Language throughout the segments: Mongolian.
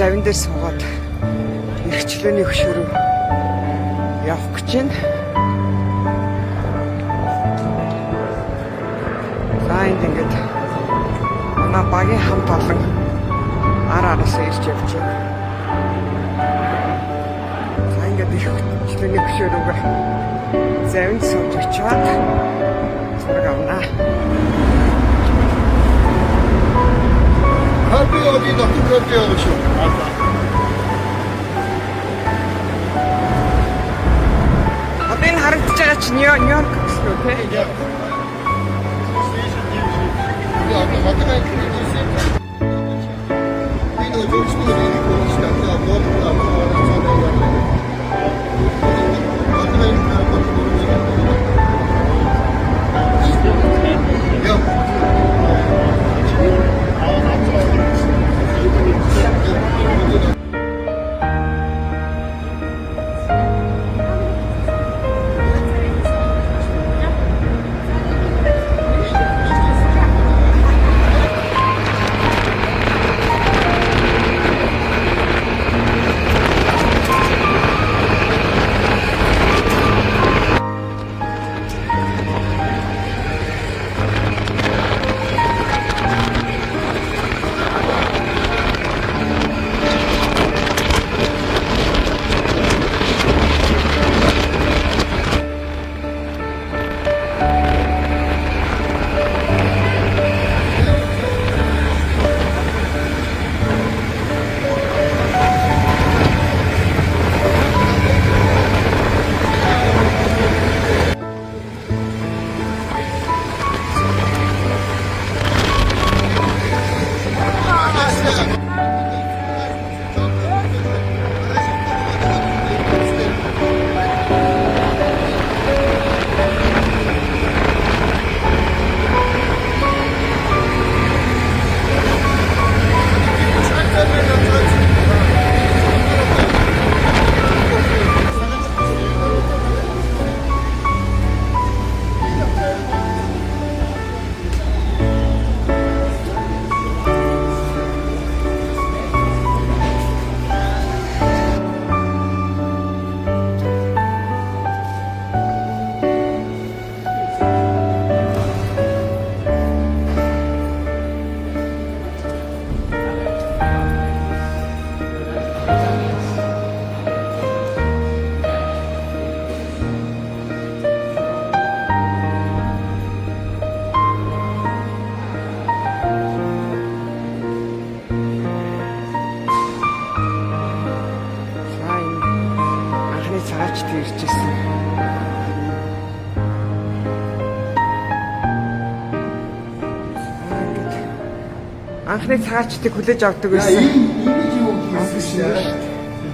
завин дээр суугаад эрхчлөөний хөшөөрөө явах гэж байна. За ингээд манай багийн хамт олон араасаа ирж явж байна. За ингээд эрхчлөөний хөшөөрөө завин сууж очиад зураг авнаа. Happy Odi Dr. Kirti oluşu. Одоо энэ харагдаж байгаа чинь Нью-Йорк гэсэн үү те? Цагаачд ирчихсэн. Анхны цагаачдыг хүлээж авдаг байсан. Ингэж юу хийсэн.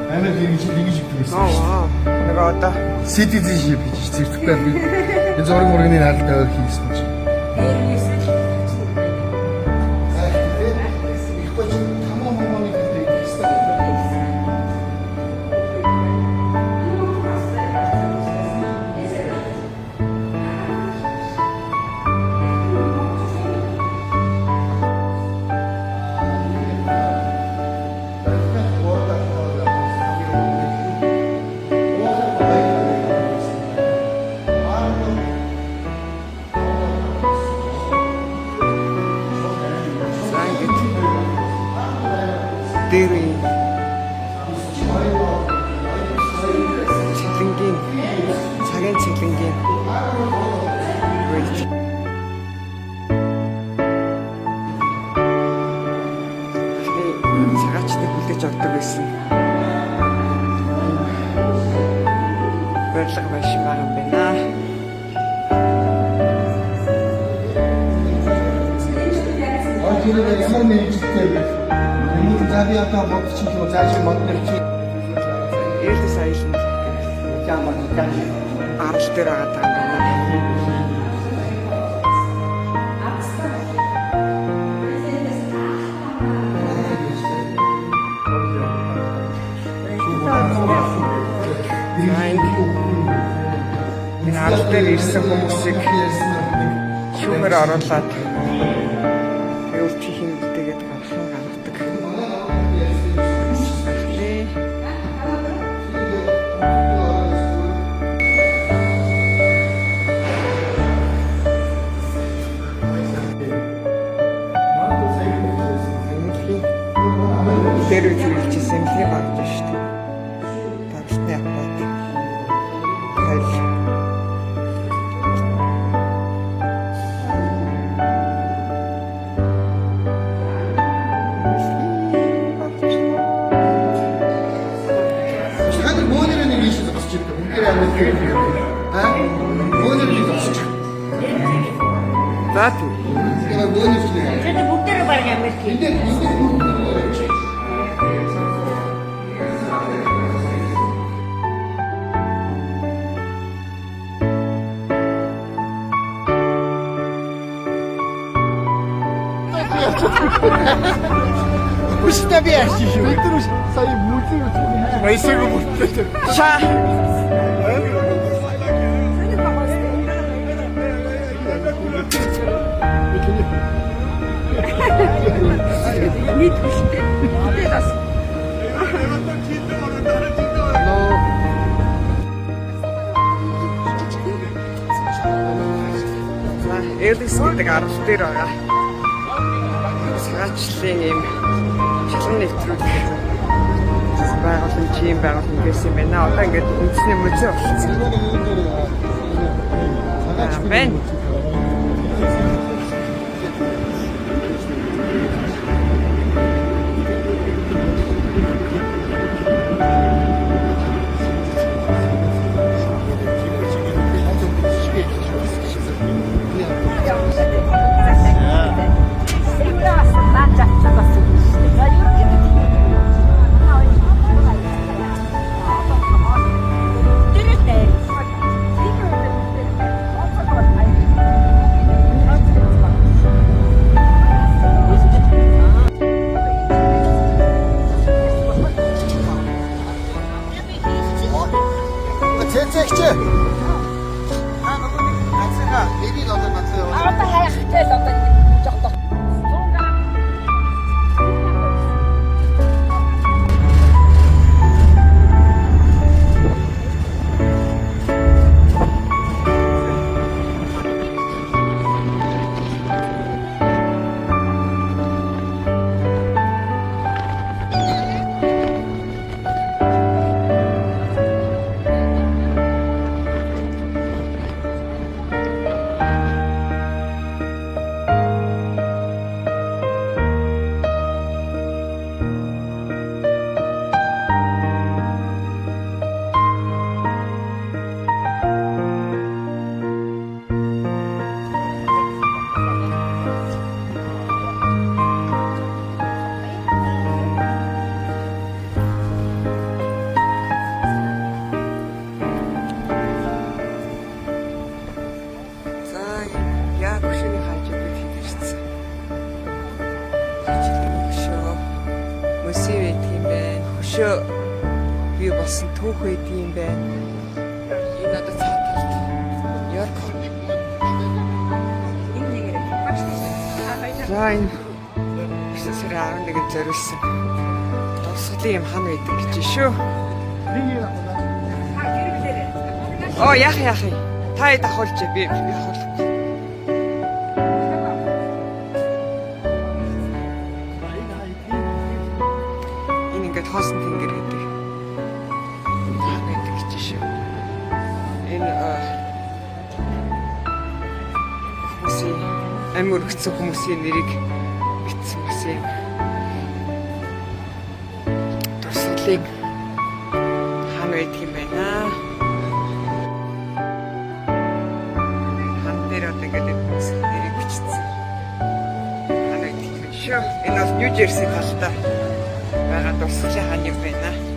Амар ингэж өгдөг байсан. Нэг одоо Citizenship гэж зэрэгтэй би энэ зураг мөргийн хаалт хийсэн чинь. дээр цэлэнгийн цагийн цэлэнгийн цагаачдыг хүлээж авдаг байсан. Барилга машин байгаа юм байна. Тэр ямар нэрчтэй бэ? Энэ заби одоо бодчих юм зааш модны чи. Ээлж саялна. Ямар тань. Арч дээр байгаа тань. Энэ арч дээр ирсэн хүмүүсийг шүүмээр оруулаад өөрчлөх юм тэгээд гарах гаргадаг. дээр ямар хэрэг юм. Бөөнөр л зогсож. За тийм. Тэгээ бөөнөр л. Тэгээд бүгдээрээ баг Америк. Өстө би яах юм. Өдөр сая мүлээ. Баясаг мүлээ. Ша. Элис гэдэг арал дээр байгаа. Цагаачлалын юм шалган нэвтрүүлэг байгууламж юм байгуулсан гэсэн юм байна. Одоо ингээд үндэсний музей болсон. Бэн. Цэцэгч. Ацгаа энийг одоо батлаа. Одоо хайхтай л одоо жоо. Хөшөө би болсон түүх байд юм байна. Энэ одоо цааталт. Йорк. Зайн. Сэрэн нэг зэрэгсэн. Тосглын юм хан байдаг гэж шүү. Оо яах. Та дахуулж би дахуул. Хоосон тэнгэр гэдэг. Хаан байдаг гэж шүү. Энэ хүмүүсийн амир өгсөн хүмүүсийн нэрийг бичсэн бас юм. Тусгалыг хаан байдаг юм байна. Хаан дээр одоо ингээд хүмүүсийн нэрийг бичсэн. Хаан байдаг юм шүү. Энэ бол Нью Жерси талтай. Байгаа тусгалын хаан юм байна.